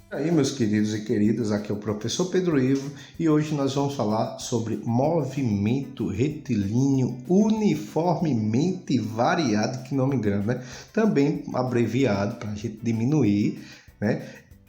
E aí, meus queridos e queridas, aqui é o professor Pedro Ivo e hoje nós vamos falar sobre movimento retilíneo uniformemente variado, que nome grande, né? Também abreviado para a gente diminuir, né?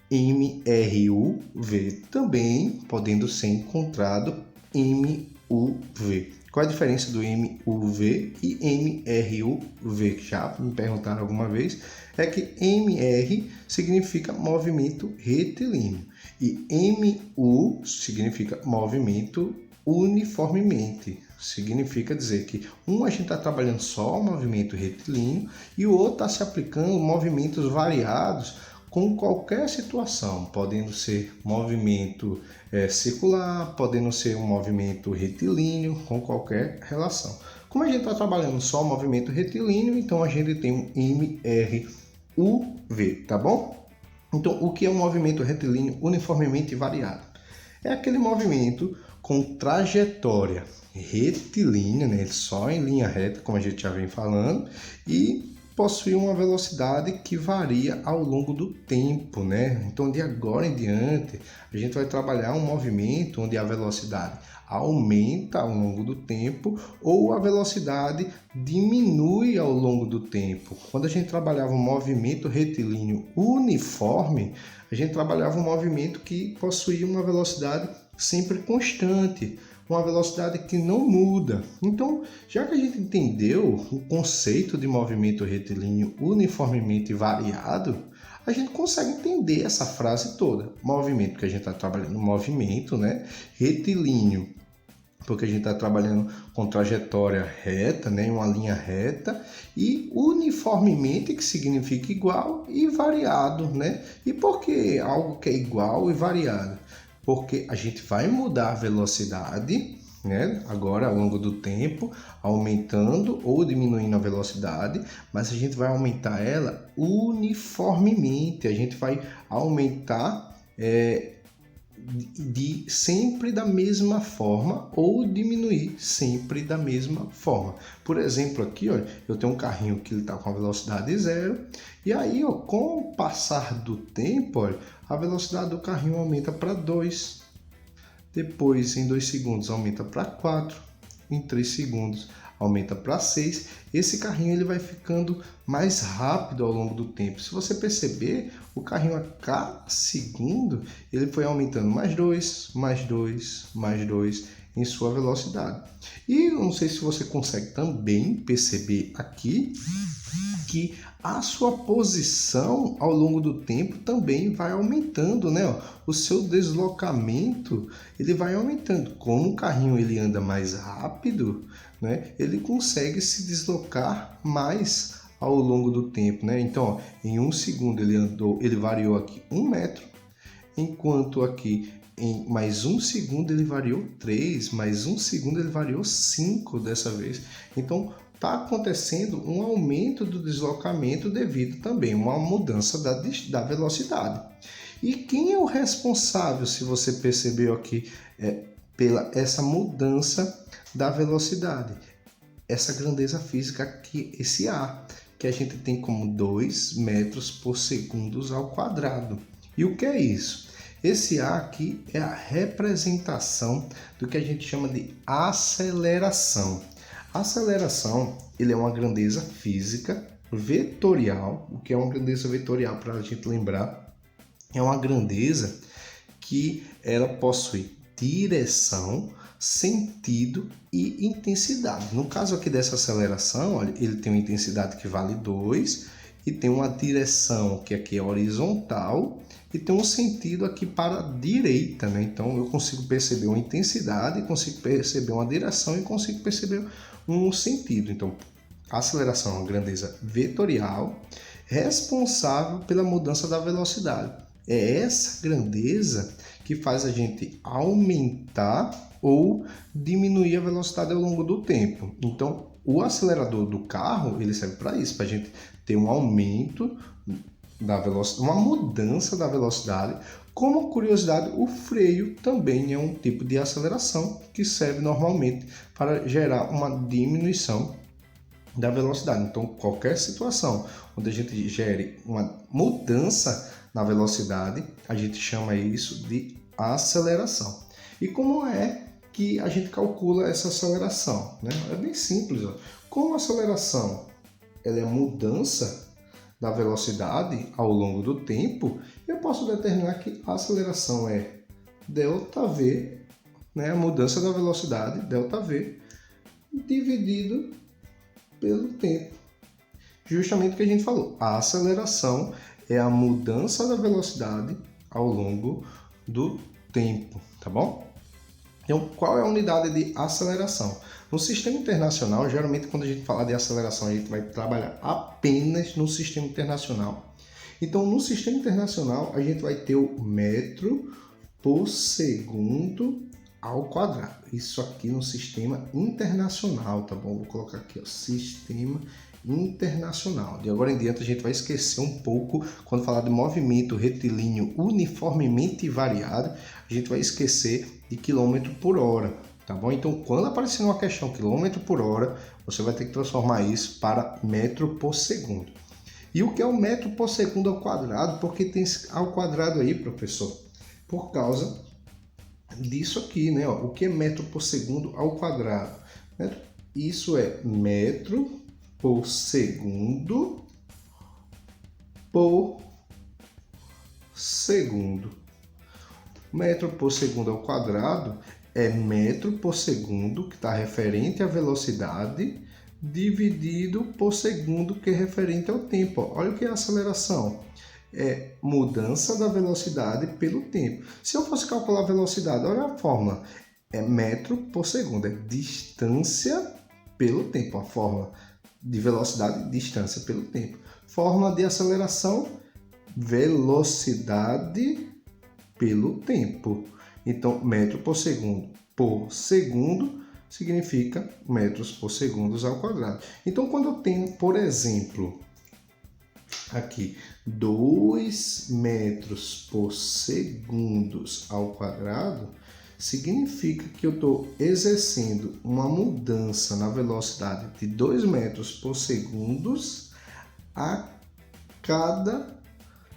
MRUV, também podendo ser encontrado MUV. Qual a diferença do MUV e MRUV? Já me perguntaram alguma vez. É que MR significa movimento retilíneo e MU significa movimento uniformemente. Significa dizer que a gente está trabalhando só o movimento retilíneo e o outro está se aplicando movimentos variados com qualquer situação, podendo ser movimento circular, podendo ser um movimento retilíneo, com qualquer relação. Como a gente está trabalhando só o movimento retilíneo, então a gente tem um MRUV, tá bom? Então, o que é um movimento retilíneo uniformemente variado? É aquele movimento com trajetória retilínea, né? Só em linha reta, como a gente já vem falando, e possui uma velocidade que varia ao longo do tempo, né? Então, de agora em diante, a gente vai trabalhar um movimento onde a velocidade aumenta ao longo do tempo ou a velocidade diminui ao longo do tempo. Quando a gente trabalhava um movimento retilíneo uniforme, a gente trabalhava um movimento que possuía uma velocidade sempre constante, uma velocidade que não muda. Então, já que a gente entendeu o conceito de movimento retilíneo uniformemente variado, a gente consegue entender essa frase toda. Movimento, que a gente está trabalhando, movimento, né? Retilíneo, porque a gente está trabalhando com trajetória reta, né? Uma linha reta, e uniformemente, que significa igual, e variado, né? E por que algo que é igual e variado? Porque a gente vai mudar a velocidade, né? Agora ao longo do tempo, aumentando ou diminuindo a velocidade, mas a gente vai aumentar ela uniformemente, a gente vai aumentar sempre da mesma forma ou diminuir sempre da mesma forma. Por exemplo, aqui, olha, eu tenho um carrinho que está com a velocidade 0 e aí, ó, com o passar do tempo, olha, a velocidade do carrinho aumenta para 2, depois em 2 segundos aumenta para 4, em 3 segundos aumenta para 6. Esse carrinho ele vai ficando mais rápido ao longo do tempo. Se você perceber, o carrinho a cada segundo ele foi aumentando mais 2, mais 2, mais 2 em sua velocidade. E não sei se você consegue também perceber aqui que a sua posição ao longo do tempo também vai aumentando, né? O seu deslocamento ele vai aumentando. Como o carrinho ele anda mais rápido, né? Ele consegue se deslocar mais ao longo do tempo, né? Então, ó, em 1 segundo ele variou aqui 1 metro, enquanto aqui em mais 1 segundo ele variou 3, mais 1 segundo ele variou 5 dessa vez. Então, está acontecendo um aumento do deslocamento devido também a uma mudança da velocidade. E quem é o responsável, se você percebeu aqui, pela essa mudança da velocidade? Essa grandeza física aqui, esse A, que a gente tem como 2 metros por segundo ao quadrado. E o que é isso? Esse A aqui é a representação do que a gente chama de aceleração. A aceleração ele é uma grandeza física vetorial. O que é uma grandeza vetorial, para a gente lembrar? É uma grandeza que ela possui direção, sentido e intensidade. No caso aqui dessa aceleração, olha, ele tem uma intensidade que vale 2 e tem uma direção que aqui é horizontal e tem um sentido aqui para a direita, né? Então eu consigo perceber uma intensidade, consigo perceber uma direção e consigo perceber um sentido. Então, a aceleração é uma grandeza vetorial responsável pela mudança da velocidade. É essa grandeza que faz a gente aumentar ou diminuir a velocidade ao longo do tempo. Então, o acelerador do carro ele serve para isso, para a gente ter um aumento da velocidade, uma mudança da velocidade. Como curiosidade, o freio também é um tipo de aceleração que serve normalmente para gerar uma diminuição da velocidade. Então, qualquer situação onde a gente gere uma mudança na velocidade, a gente chama isso de aceleração. E como é que a gente calcula essa aceleração, né? É bem simples. Ó. Como a aceleração ela é a mudança da velocidade ao longo do tempo, eu posso determinar que a aceleração é ΔV, né? A mudança da velocidade, ΔV, dividido pelo tempo. Justamente o que a gente falou, a aceleração é a mudança da velocidade ao longo do tempo, tá bom? Então, qual é a unidade de aceleração? No sistema internacional, geralmente quando a gente fala de aceleração, a gente vai trabalhar apenas no sistema internacional. Então, no sistema internacional, a gente vai ter o metro por segundo ao quadrado. Isso aqui no sistema internacional, tá bom? Vou colocar aqui, ó, sistema internacional. De agora em diante, a gente vai esquecer um pouco, quando falar de movimento retilíneo uniformemente variado, a gente vai esquecer de quilômetro por hora, tá bom? Então, quando aparecer uma questão quilômetro por hora, você vai ter que transformar isso para metro por segundo. E o que é o metro por segundo ao quadrado? Por que tem ao quadrado aí, professor? Por causa disso aqui, né? Ó, o que é metro por segundo ao quadrado? Isso é metro por segundo por segundo. Metro por segundo ao quadrado é metro por segundo, que está referente à velocidade, dividido por segundo, que é referente ao tempo. Olha o que é a aceleração. É mudança da velocidade pelo tempo. Se eu fosse calcular a velocidade, olha a fórmula. É metro por segundo, é distância pelo tempo. A fórmula de velocidade, distância pelo tempo. Fórmula de aceleração, velocidade pelo tempo. Então, metro por segundo significa metros por segundos ao quadrado. Então, quando eu tenho, por exemplo, aqui 2 metros por segundos ao quadrado, significa que eu estou exercendo uma mudança na velocidade de 2 metros por segundos a cada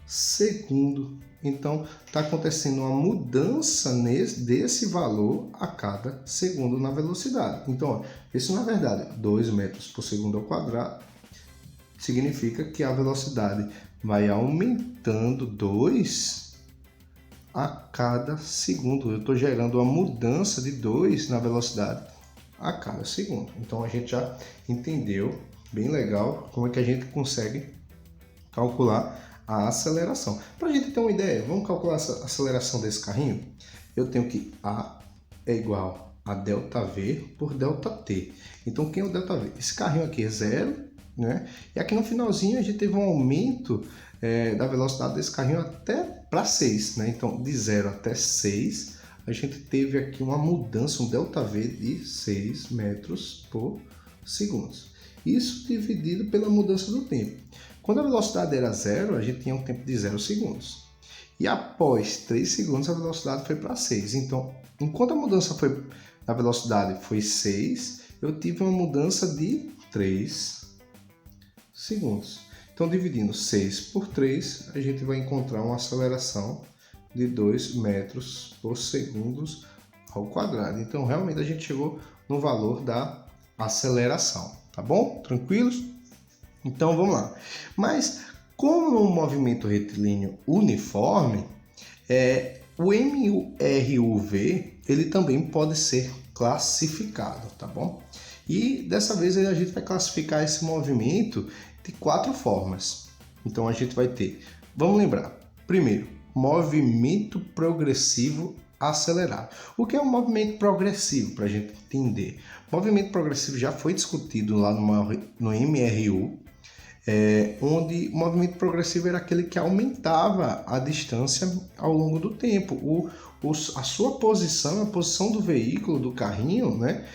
segundo. Então, está acontecendo uma mudança desse valor a cada segundo na velocidade. Então, ó, isso na verdade, 2 metros por segundo ao quadrado, significa que a velocidade vai aumentando 2 a cada segundo. Eu estou gerando uma mudança de 2 na velocidade a cada segundo. Então, a gente já entendeu, bem legal, como é que a gente consegue calcular a aceleração. Para a gente ter uma ideia, vamos calcular essa aceleração desse carrinho? Eu tenho que A é igual a ΔV por ΔT. Então, quem é o ΔV? Esse carrinho aqui é 0, né? E aqui no finalzinho a gente teve um aumento da velocidade desse carrinho até para 6, né? Então, de 0 até 6, a gente teve aqui uma mudança, um ΔV de 6 metros por segundo. Isso dividido pela mudança do tempo. Quando a velocidade era 0, a gente tinha um tempo de 0 segundos. E após 3 segundos, a velocidade foi para 6. Então, enquanto a mudança da velocidade foi 6, eu tive uma mudança de 3 segundos. Então, dividindo 6 por 3, a gente vai encontrar uma aceleração de 2 metros por segundo ao quadrado. Então, realmente, a gente chegou no valor da aceleração. Tá bom? Tranquilos? Então, vamos lá. Mas, como no movimento retilíneo uniforme, o MRUV ele também pode ser classificado, tá bom? E dessa vez a gente vai classificar esse movimento de 4 formas. Então, a gente vai ter, vamos lembrar, primeiro, movimento progressivo acelerado. O que é um movimento progressivo, para a gente entender? Movimento progressivo já foi discutido lá no MRU, onde o movimento progressivo era aquele que aumentava a distância ao longo do tempo. A sua posição, a posição do veículo, do carrinho, né,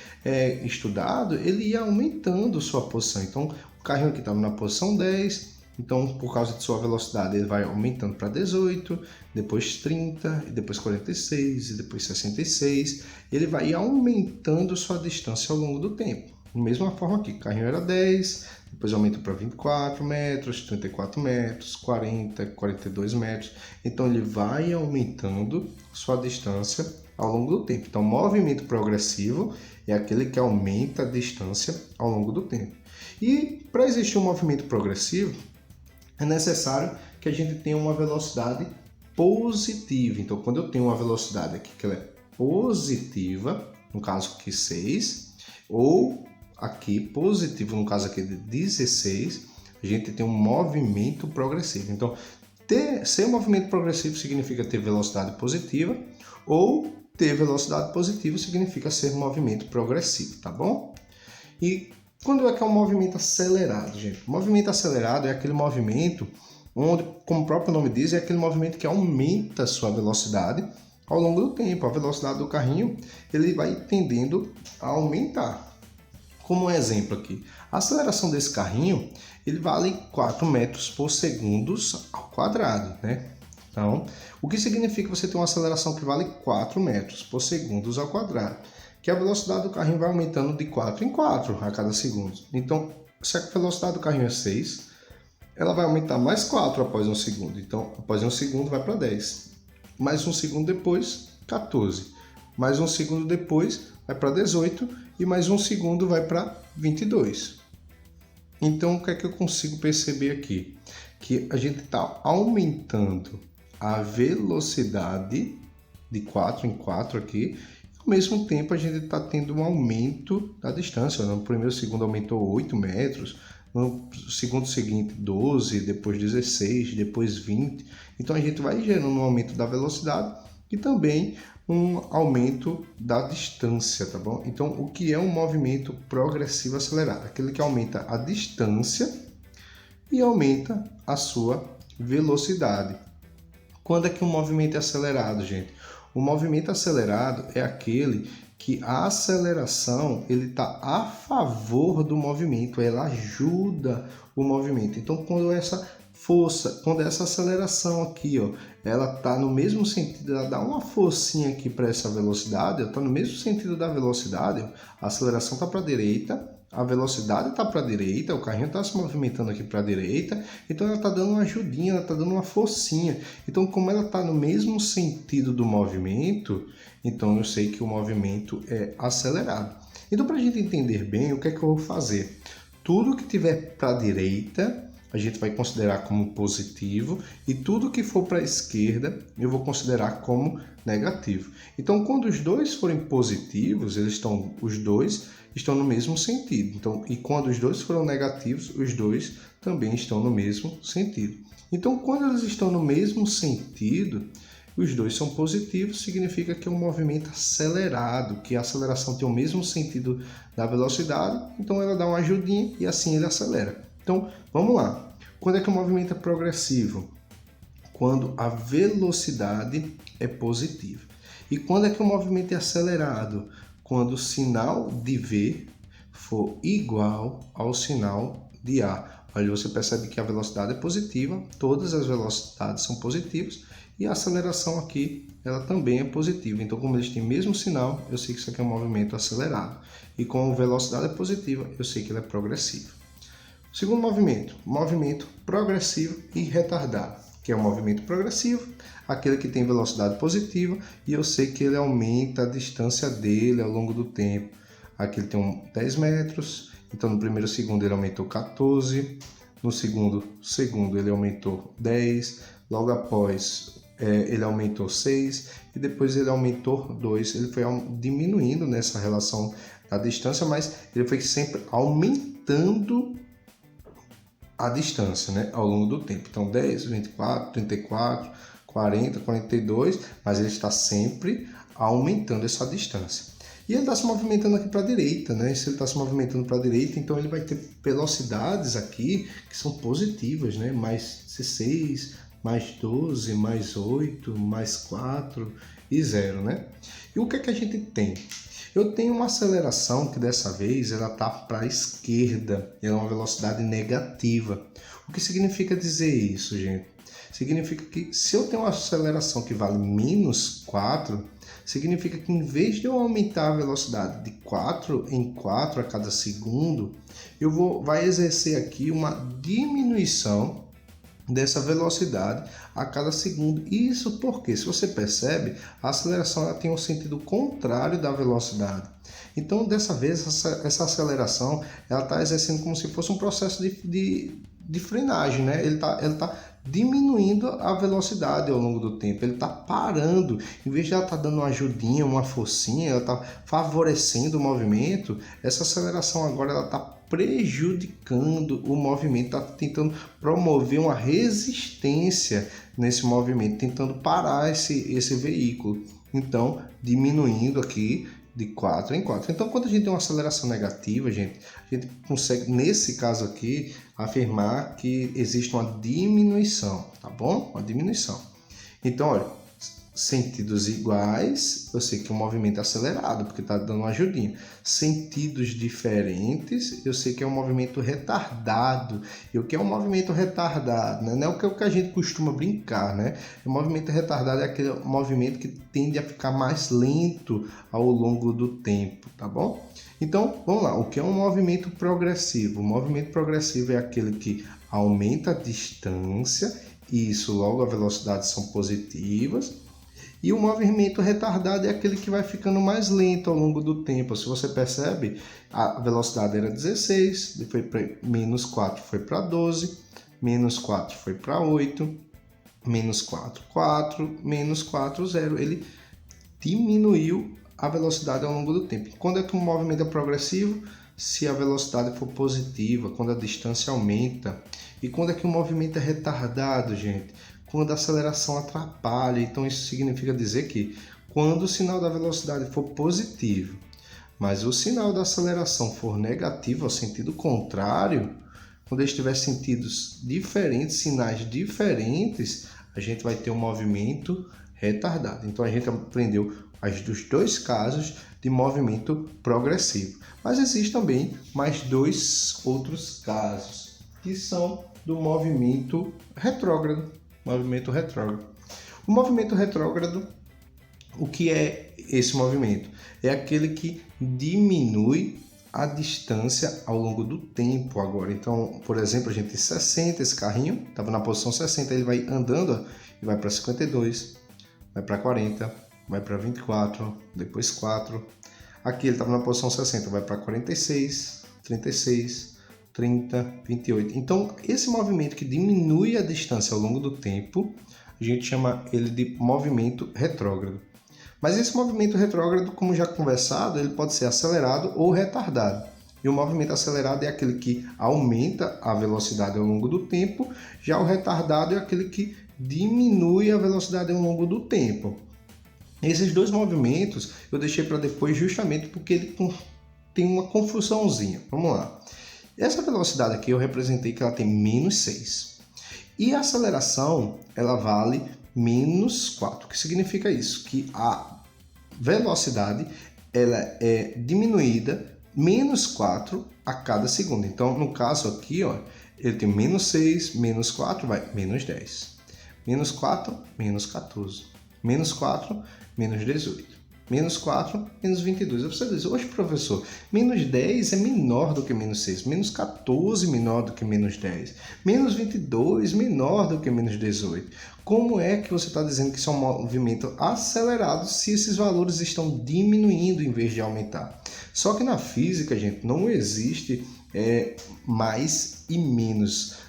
estudado, ele ia aumentando sua posição. Então, o carrinho aqui estava na posição 10, então, por causa de sua velocidade, ele vai aumentando para 18, depois 30, e depois 46, e depois 66. Ele vai aumentando sua distância ao longo do tempo. Da mesma forma aqui, o carrinho era 10, depois aumenta para 24 metros, 34 metros, 40, 42 metros. Então ele vai aumentando sua distância ao longo do tempo. Então, movimento progressivo é aquele que aumenta a distância ao longo do tempo. E para existir um movimento progressivo, é necessário que a gente tenha uma velocidade positiva. Então, quando eu tenho uma velocidade aqui que ela é positiva, no caso aqui 6, ou aqui positivo, no caso aqui de 16, a gente tem um movimento progressivo. Então, ser um movimento progressivo significa ter velocidade positiva, ou ter velocidade positiva significa ser um movimento progressivo, tá bom? E quando é que é um movimento acelerado, gente? O movimento acelerado é aquele movimento onde, como o próprio nome diz, é aquele movimento que aumenta a sua velocidade ao longo do tempo. A velocidade do carrinho ele vai tendendo a aumentar. Como um exemplo aqui, a aceleração desse carrinho ele vale 4 metros por segundo ao quadrado, né? Então, o que significa você ter uma aceleração que vale 4 metros por segundo ao quadrado? Que a velocidade do carrinho vai aumentando de 4 em 4 a cada segundo. Então, se a velocidade do carrinho é 6, ela vai aumentar mais 4 após um segundo. Então, após um segundo vai para 10. Mais um segundo depois, 14. Mais um segundo depois, vai para 18. E mais um segundo vai para 22. Então, o que é que eu consigo perceber aqui? Que a gente está aumentando a velocidade de 4 em 4 aqui. Ao mesmo tempo, a gente está tendo um aumento da distância. No primeiro segundo aumentou 8 metros, no segundo seguinte 12, depois 16, depois 20. Então, a gente vai gerando um aumento da velocidade e também um aumento da distância, tá bom? Então, o que é um movimento progressivo acelerado? Aquele que aumenta a distância e aumenta a sua velocidade. Quando é que um movimento é acelerado, gente? O movimento acelerado é aquele que a aceleração ele está a favor do movimento, ela ajuda o movimento. Então, quando essa força, quando essa aceleração aqui, ó, ela está no mesmo sentido, ela dá uma forcinha aqui para essa velocidade, está no mesmo sentido da velocidade, ó, a aceleração está para a direita, a velocidade está para a direita, o carrinho está se movimentando aqui para a direita, então ela está dando uma ajudinha, ela está dando uma forcinha. Então, como ela está no mesmo sentido do movimento, então eu sei que o movimento é acelerado. Então, para a gente entender bem, o que é que eu vou fazer? Tudo que tiver para a direita, a gente vai considerar como positivo, e tudo que for para a esquerda, eu vou considerar como negativo. Então, quando os dois forem positivos, os dois estão no mesmo sentido. Então, e quando os dois foram negativos, os dois também estão no mesmo sentido. Então, quando eles estão no mesmo sentido, os dois são positivos, significa que é um movimento acelerado, que a aceleração tem o mesmo sentido da velocidade, então ela dá uma ajudinha e assim ele acelera. Então, vamos lá. Quando é que o movimento é progressivo? Quando a velocidade é positiva. E quando é que o movimento é acelerado? Quando o sinal de V for igual ao sinal de A. Olha, você percebe que a velocidade é positiva, todas as velocidades são positivas e a aceleração aqui ela também é positiva. Então, como eles têm o mesmo sinal, eu sei que isso aqui é um movimento acelerado. E como a velocidade é positiva, eu sei que ele é progressivo. Segundo movimento progressivo e retardado, que é o movimento progressivo, aquele que tem velocidade positiva e eu sei que ele aumenta a distância dele ao longo do tempo. Aqui ele tem 10 metros, então no primeiro segundo ele aumentou 14, no segundo ele aumentou 10, logo após ele aumentou 6 e depois ele aumentou 2. Ele foi diminuindo nessa relação da distância, mas ele foi sempre aumentando a distância, né, ao longo do tempo. Então 10, 24, 34, 40, 42, mas ele está sempre aumentando essa distância. E ele está se movimentando aqui para a direita, né? Se ele está se movimentando para a direita, então ele vai ter velocidades aqui que são positivas, né? Mais 16, mais 12, mais 8, mais 4 e 0, né? E o que é que a gente tem? Eu tenho uma aceleração que dessa vez ela está para a esquerda, ela é uma velocidade negativa. O que significa dizer isso, gente? significa que se eu tenho uma aceleração que vale menos 4, significa que em vez de eu aumentar a velocidade de 4 em 4 a cada segundo, vai exercer aqui uma diminuição dessa velocidade a cada segundo. Isso porque, se você percebe, a aceleração ela tem um sentido contrário da velocidade. Então, dessa vez, essa aceleração ela está exercendo como se fosse um processo de frenagem, né? Ele tá diminuindo a velocidade ao longo do tempo, ele está parando, em vez de ela estar dando uma ajudinha, uma forcinha, ela está favorecendo o movimento. Essa aceleração agora ela está prejudicando o movimento, está tentando promover uma resistência nesse movimento, tentando parar esse veículo, então diminuindo aqui de 4 em 4. Então, quando a gente tem uma aceleração negativa, a gente consegue, nesse caso aqui, afirmar que existe uma diminuição, tá bom? Uma diminuição. Então, olha, sentidos iguais, eu sei que o movimento é acelerado, porque está dando uma ajudinha. Sentidos diferentes, eu sei que é um movimento retardado. E o que é um movimento retardado? Né? Não é o que a gente costuma brincar, né? O movimento retardado é aquele movimento que tende a ficar mais lento ao longo do tempo, tá bom? Então, vamos lá. O que é um movimento progressivo? O movimento progressivo é aquele que aumenta a distância, e isso logo a velocidade são positivas. E o movimento retardado é aquele que vai ficando mais lento ao longo do tempo. Se você percebe, a velocidade era 16, foi para menos 4 foi para 12, menos 4 foi para 8, menos 4, 4, menos 4, 0. Ele diminuiu a velocidade ao longo do tempo. Quando é que o movimento é progressivo? Se a velocidade for positiva, quando a distância aumenta. E quando é que o movimento é retardado, gente? Quando a aceleração atrapalha. Então isso significa dizer que quando o sinal da velocidade for positivo, mas o sinal da aceleração for negativo, ao sentido contrário, quando eles tiver sentidos diferentes, sinais diferentes, a gente vai ter um movimento retardado. Então a gente aprendeu os dois casos de movimento progressivo. Mas existem também mais dois outros casos, que são do movimento retrógrado. Movimento retrógrado. O movimento retrógrado, o que é esse movimento? É aquele que diminui a distância ao longo do tempo agora. Então, por exemplo, a gente tem 60, esse carrinho estava na posição 60, ele vai andando e vai para 52, vai para 40, vai para 24, depois 4. Aqui ele estava na posição 60, vai para 46, 36, 30, 28. Então, esse movimento que diminui a distância ao longo do tempo, a gente chama ele de movimento retrógrado. Mas esse movimento retrógrado, como já conversado, ele pode ser acelerado ou retardado. E o movimento acelerado é aquele que aumenta a velocidade ao longo do tempo, já o retardado é aquele que diminui a velocidade ao longo do tempo. Esses dois movimentos eu deixei para depois justamente porque ele tem uma confusãozinha. Vamos lá. Essa velocidade aqui eu representei que ela tem menos 6. E a aceleração, ela vale menos 4. O que significa isso? Que a velocidade ela é diminuída menos 4 a cada segundo. Então, no caso aqui, ó, ele tem menos 6, menos 4, vai menos 10. Menos 4, menos 14. Menos 4, menos 18. Menos 4, menos 22. Você diz, hoje, professor, menos 10 é menor do que menos 6. Menos 14 menor do que menos 10. Menos 22 menor do que menos 18. Como é que você está dizendo que isso é um movimento acelerado se esses valores estão diminuindo em vez de aumentar? Só que na física, gente, não existe mais e menos.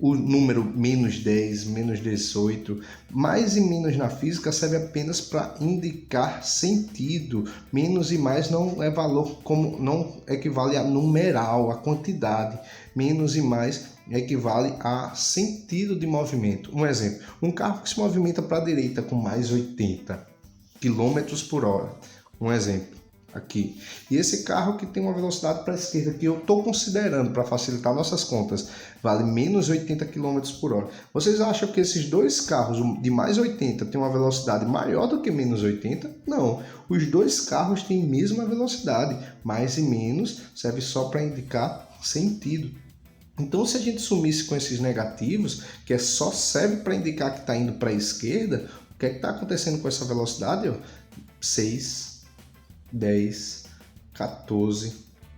O número menos 10, menos 18, mais e menos na física serve apenas para indicar sentido. Menos e mais não é valor, como não equivale a numeral, a quantidade. Menos e mais equivale a sentido de movimento. Um exemplo, um carro que se movimenta para a direita com mais 80 km por hora. Um exemplo. Aqui. E esse carro que tem uma velocidade para a esquerda que eu estou considerando para facilitar nossas contas, vale menos 80 km por hora. Vocês acham que esses dois carros de mais 80 têm uma velocidade maior do que menos 80? Não. Os dois carros têm a mesma velocidade. Mais e menos serve só para indicar sentido. Então, se a gente sumisse com esses negativos, que só serve para indicar que está indo para a esquerda, o que é que está acontecendo com essa velocidade? 6, 10, 14,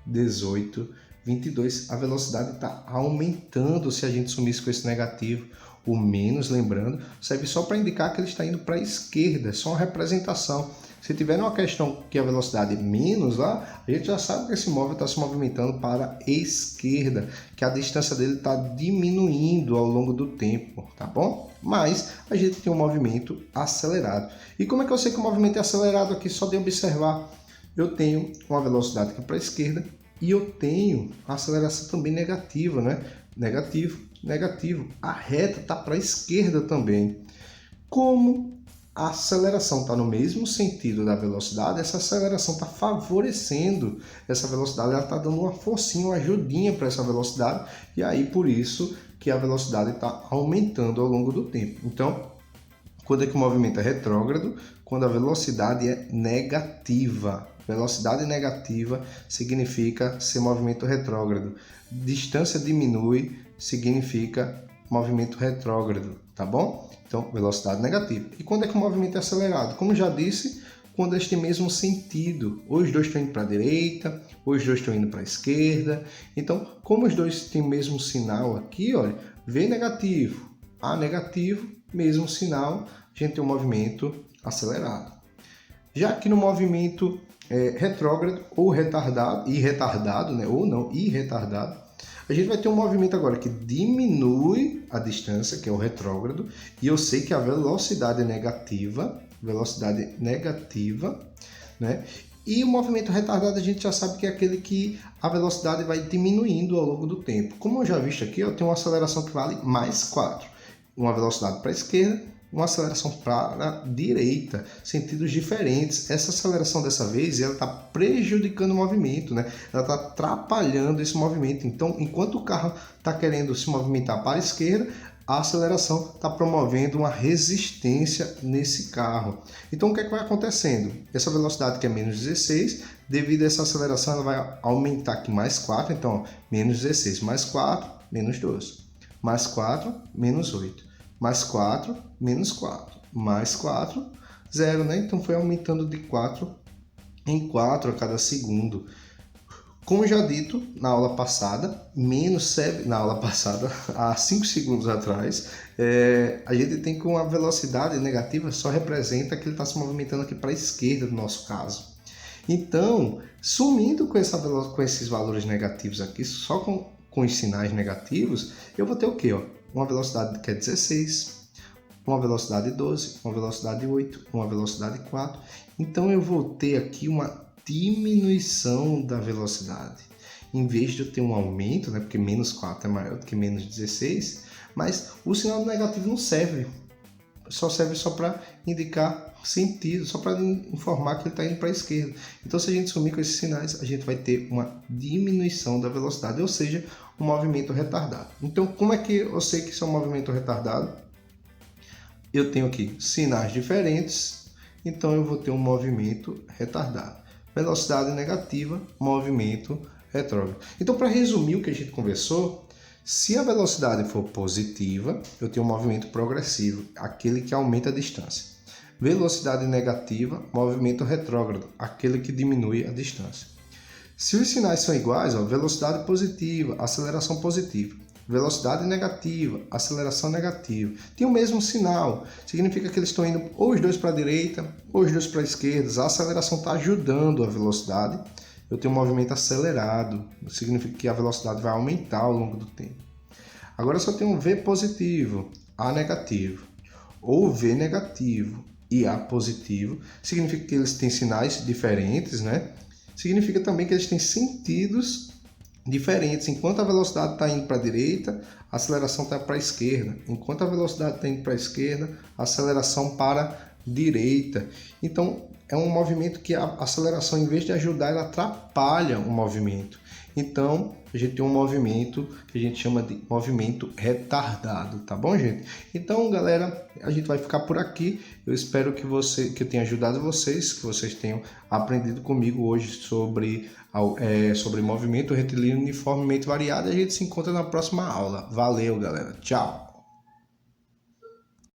18, 22. A velocidade está aumentando se a gente sumisse com esse negativo. O menos, lembrando, serve só para indicar que ele está indo para a esquerda, é só uma representação. Se tiver uma questão que a velocidade é menos lá, a gente já sabe que esse móvel está se movimentando para a esquerda, que a distância dele está diminuindo ao longo do tempo, tá bom? Mas a gente tem um movimento acelerado. E como é que eu sei que o movimento é acelerado aqui? Só de observar. Eu tenho uma velocidade aqui para a esquerda e eu tenho a aceleração também negativa, né? Negativo, negativo. A reta está para a esquerda também. Como a aceleração está no mesmo sentido da velocidade, essa aceleração está favorecendo essa velocidade, ela está dando uma forcinha, uma ajudinha para essa velocidade, e aí por isso que a velocidade está aumentando ao longo do tempo. Então, quando é que o movimento é retrógrado? Quando a velocidade é negativa. Velocidade negativa significa ser movimento retrógrado. Distância diminui significa movimento retrógrado, tá bom? Então, velocidade negativa. E quando é que o movimento é acelerado? Como já disse, quando eles têm mesmo sentido. Ou os dois estão indo para a direita, ou os dois estão indo para a esquerda. Então, como os dois têm o mesmo sinal aqui, olha, V negativo, A negativo, mesmo sinal, a gente tem um movimento acelerado. Já que no movimento retrógrado ou retardado, né? Ou não, irretardado, a gente vai ter um movimento agora que diminui a distância, que é o retrógrado, e eu sei que a velocidade é negativa, né? E o movimento retardado a gente já sabe que é aquele que a velocidade vai diminuindo ao longo do tempo. Como eu já visto aqui, eu tenho uma aceleração que vale mais 4. Uma velocidade para a esquerda, uma aceleração para a direita, sentidos diferentes. Essa aceleração dessa vez ela está prejudicando o movimento, né? Ela está atrapalhando esse movimento. Então, enquanto o carro está querendo se movimentar para a esquerda, a aceleração está promovendo uma resistência nesse carro. Então, o que é que vai acontecendo? Essa velocidade que é menos 16, devido a essa aceleração, ela vai aumentar aqui mais 4. Então, menos 16 mais 4, menos 12. Mais 4, menos 8. Mais 4, menos 4. Mais 4, 0, né? Então, foi aumentando de 4 em 4 a cada segundo. Como já dito na aula passada, há 5 segundos atrás, a gente tem que uma velocidade negativa só representa que ele está se movimentando aqui para a esquerda, no nosso caso. Então, sumindo com esses valores negativos aqui, só com os sinais negativos, eu vou ter o quê? Uma velocidade que é 16, uma velocidade 12, uma velocidade 8, uma velocidade 4. Então, eu vou ter aqui uma diminuição da velocidade. Em vez de eu ter um aumento, né, porque menos 4 é maior do que menos 16, mas o sinal negativo não serve. Serve só para indicar sentido, só para informar que ele está indo para a esquerda. Então, se a gente sumir com esses sinais, a gente vai ter uma diminuição da velocidade, ou seja, um movimento retardado. Então, como é que eu sei que isso é um movimento retardado? Eu tenho aqui sinais diferentes, então eu vou ter um movimento retardado. Velocidade negativa, movimento retrógrado. Então, para resumir o que a gente conversou, se a velocidade for positiva, eu tenho um movimento progressivo, aquele que aumenta a distância. Velocidade negativa, movimento retrógrado, aquele que diminui a distância. Se os sinais são iguais, velocidade positiva, aceleração positiva. Velocidade negativa, aceleração negativa. Tem o mesmo sinal, significa que eles estão indo ou os dois para a direita, ou os dois para a esquerda. A aceleração está ajudando a velocidade. Eu tenho um movimento acelerado, significa que a velocidade vai aumentar ao longo do tempo. Agora eu só tenho V positivo, A negativo, ou V negativo e A positivo, significa que eles têm sinais diferentes, né? Significa também que eles têm sentidos diferentes. Enquanto a velocidade está indo para a direita, a aceleração está para a esquerda. Enquanto a velocidade está indo para a esquerda, a aceleração para a direita. Então, é um movimento que a aceleração, em vez de ajudar, ela atrapalha o movimento. Então, a gente tem um movimento que a gente chama de movimento retardado, tá bom, gente? Então, galera, a gente vai ficar por aqui. Eu espero que eu tenha ajudado vocês, que vocês tenham aprendido comigo hoje sobre movimento retilíneo uniformemente variado. E a gente se encontra na próxima aula. Valeu, galera. Tchau!